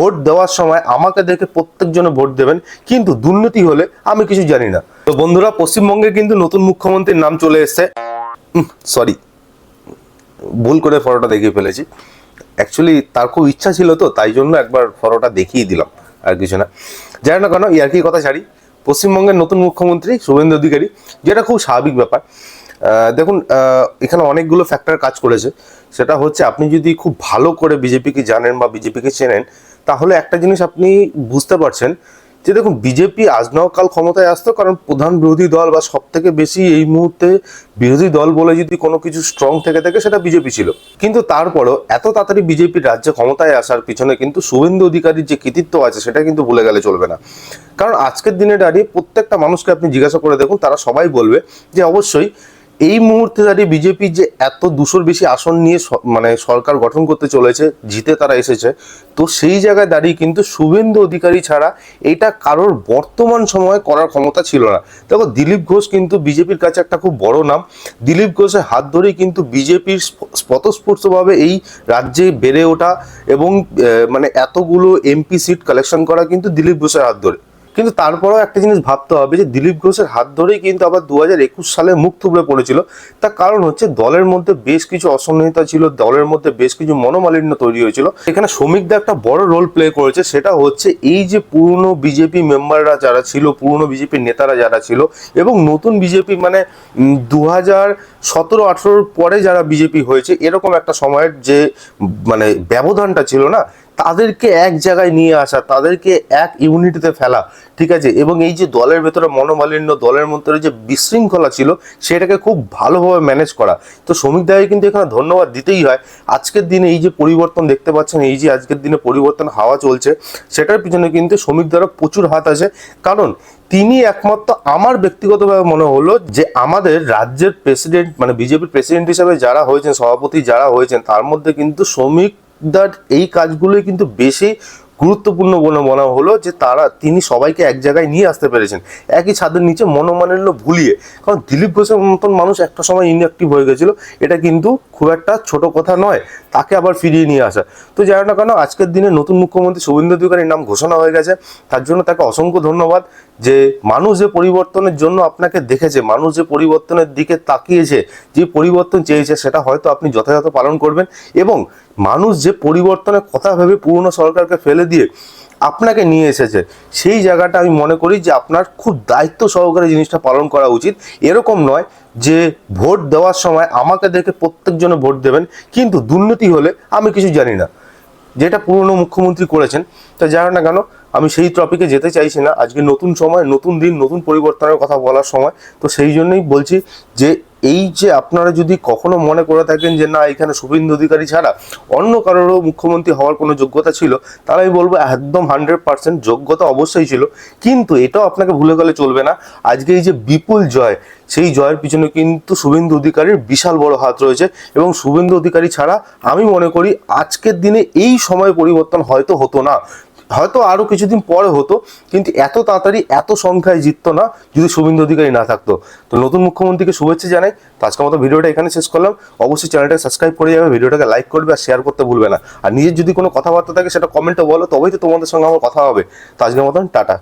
Vote দেওয়ার সময় আমাকে দেখে প্রত্যেকজনে ভোট দেবেন, কিন্তু দুর্নীতি হলে আমি কিছু জানি না। তো বন্ধুরা, পশ্চিমবঙ্গে কিন্তু নতুন মুখ্যমন্ত্রীর নাম চলে এসছে। সরি, ভুল করে ফটোটা দেখিয়ে ফেলেছি। অ্যাকচুয়ালি তার খুব ইচ্ছা ছিল, তো তাই জন্য একবার ফটোটা দেখিয়ে দিলাম, আর কিছু না। জানি না কেন ইয়ার্কি কথা ছাড়ি, পশ্চিমবঙ্গের নতুন মুখ্যমন্ত্রী শুভেন্দু অধিকারী, যেটা খুব স্বাভাবিক ব্যাপার। দেখুন, এখানে অনেকগুলো ফ্যাক্টর কাজ করেছে। সেটা হচ্ছে, আপনি যদি খুব ভালো করে বিজেপিকে জানেন বা বিজেপিকে চেনেন, তাহলে একটা জিনিস আপনি বুঝতে পারছেন যে দেখুন, বিজেপি আজ নাও কাল ক্ষমতায় আসতো, কারণ প্রধান বিরোধী দল বা সব থেকে বেশি এই মুহূর্তে বিরোধী দল বলে যদি কোনো কিছু স্ট্রং থেকে থাকে সেটা বিজেপি ছিল। কিন্তু তারপরেও এত তাড়াতাড়ি বিজেপির রাজ্যে ক্ষমতায় আসার পিছনে কিন্তু শুভেন্দু অধিকারীর যে কৃতিত্ব আছে সেটা কিন্তু ভুলে গেলে চলবে না। কারণ আজকের দিনে দাঁড়িয়ে প্রত্যেকটা মানুষকে আপনি জিজ্ঞাসা করে দেখুন, তারা সবাই বলবে যে অবশ্যই এই মুহূর্তে দাঁড়িয়ে বিজেপি যে এত 200-র বেশি আসন নিয়ে মানে সরকার গঠন করতে চলেছে, জিতে তারা এসেছে, তো সেই জায়গায় দাঁড়িয়ে কিন্তু শুভেন্দু অধিকারী ছাড়া এটা কারোর বর্তমান সময়ে করার ক্ষমতা ছিল না। দেখো, দিলীপ ঘোষ কিন্তু বিজেপির কাছে একটা খুব বড় নাম। দিলীপ ঘোষের হাত ধরেই কিন্তু বিজেপির স্বতঃস্ফূর্তভাবে এই রাজ্যে বেড়ে ওঠা এবং মানে এতগুলো এমপি সিট কালেকশন করা কিন্তু দিলীপ ঘোষের হাত ধরে। কিন্তু তারপরেও একটা জিনিস ভাবতে হবে যে দিলীপ ঘোষের হাত ধরেই কিন্তু আবার 2021 সালে মুখ থুবড়ে পড়েছিল। তার কারণ হচ্ছে, দলের মধ্যে বেশ কিছু অসম্মানিতা ছিল, দলের মধ্যে বেশ কিছু মনোমালিন্য তৈরি হয়েছিল। এখানে শ্রমিকদের একটা বড় রোল প্লে করেছে। সেটা হচ্ছে এই যে পুরনো বিজেপি মেম্বাররা যারা ছিল, পুরনো বিজেপির নেতারা যারা ছিল, এবং নতুন বিজেপি মানে 2017-18 পরে যারা বিজেপি হয়েছে, এরকম একটা সময়ের যে মানে ব্যবধানটা ছিল না, তাদেরকে এক জায়গায় নিয়ে আসা, তাদেরকে এক ইউনিটিতে ফেলা, ঠিক আছে, এবং এই যে দলের ভেতরে মনোমালিন্য, দলের মধ্যে যে বিশৃঙ্খলা ছিল, সেটাকে খুব ভালোভাবে ম্যানেজ করা। তো শ্রমিক দাকে কিন্তু এখানে ধন্যবাদ দিতেই হয়। আজকের দিনে এই যে পরিবর্তন দেখতে পাচ্ছেন, এই যে আজকের দিনে পরিবর্তন হাওয়া চলছে, সেটার পিছনে কিন্তু শ্রমিক দ্বারা প্রচুর হাত আছে। কারণ তিনি একমাত্র, আমার ব্যক্তিগতভাবে মনে হলো যে আমাদের রাজ্যের প্রেসিডেন্ট মানে বিজেপির প্রেসিডেন্ট হিসেবে যারা হয়েছেন, সভাপতি যারা হয়েছেন, তার মধ্যে কিন্তু শ্রমিক এই কাজগুলোই কিন্তু বেশি গুরুত্বপূর্ণ বলে মনে হলো, যে তিনি সবাইকে এক জায়গায় নিয়ে আসতে পেরেছেন, একই ছাদের নিচে মনোমালিন্য ভুলিয়ে। কারণ দিলীপ ঘোষের মতন মানুষ একটা সময় ইনঅ্যাক্টিভ হয়ে গেছিল, এটা কিন্তু খুব একটা ছোট কথা নয়, তাকে আবার ফিরিয়ে নিয়ে আসা। তো জানো না কেন, আজকের দিনে নতুন মুখ্যমন্ত্রী শুভেন্দু অধিকারীর নাম ঘোষণা হয়ে গেছে, তার জন্য তাকে অসংখ্য ধন্যবাদ। যে মানুষ যে পরিবর্তনের জন্য আপনাকে দেখেছে, মানুষ যে পরিবর্তনের দিকে তাকিয়েছে, যে পরিবর্তন চেয়েছে, সেটা হয়তো আপনি যথাযথ পালন করবেন। এবং মানুষ যে পরিবর্তনের কথা ভেবে পুরনো সরকারকে ফেলে দিয়ে আপনাকে নিয়ে এসেছে, সেই জায়গাটা আমি মনে করি যে আপনার খুব দায়িত্ব সহকারে জিনিসটা পালন করা উচিত। এরকম নয় যে ভোট দেওয়ার সময় আমাকে দেখে প্রত্যেকজনে ভোট দেবেন, কিন্তু দুর্নীতি হলে আমি কিছু জানি না, যেটা পুরনো মুখ্যমন্ত্রী করেছেন। তো জানো না কেন, আমি সেই টপিকে যেতে চাইছি না। আজকে নতুন সময়, নতুন দিন, নতুন পরিবর্তনের কথা বলার সময়। তো সেই জন্যই বলছি যে এই যে আপনারা যদি কখনো মনে করে থাকেন যে না, এখানে শুভেন্দু অধিকারী ছাড়া অন্য কারোরও মুখ্যমন্ত্রী হওয়ার কোনো যোগ্যতা ছিল, তাহলে আমি বলবো একদম 100% যোগ্যতা অবশ্যই ছিল। কিন্তু এটাও আপনাকে ভুলে গেলে চলবে না, আজকে এই যে বিপুল জয়, সেই জয়ের পিছনে কিন্তু শুভেন্দু অধিকারীর বিশাল বড় হাত রয়েছে। এবং শুভেন্দু অধিকারী ছাড়া আমি মনে করি আজকের দিনে এই সময় পরিবর্তন হয়তো হতো না, হয়তো আরো কিছুদিন পরে হতো, কিন্তু এত তাড়াতাড়ি এত সংখ্যায় জিততো না যদি শুভেন্দু অধিকারী না থাকতো। তো নতুন মুখ্যমন্ত্রীকে শুভেচ্ছা জানাই। তো আজকের মতো ভিডিওটা এখানে শেষ করলাম। অবশ্যই চ্যানেলটাকে সাবস্ক্রাইব করে যাবে, ভিডিওটাকে লাইক করবে আর শেয়ার করতে ভুলবে না। আর নিজের যদি কোনো কথাবার্তা থাকে সেটা কমেন্টে বলো, তবেই তো তোমাদের সঙ্গে আমার কথা হবে। তো আজকের মতন টাটা।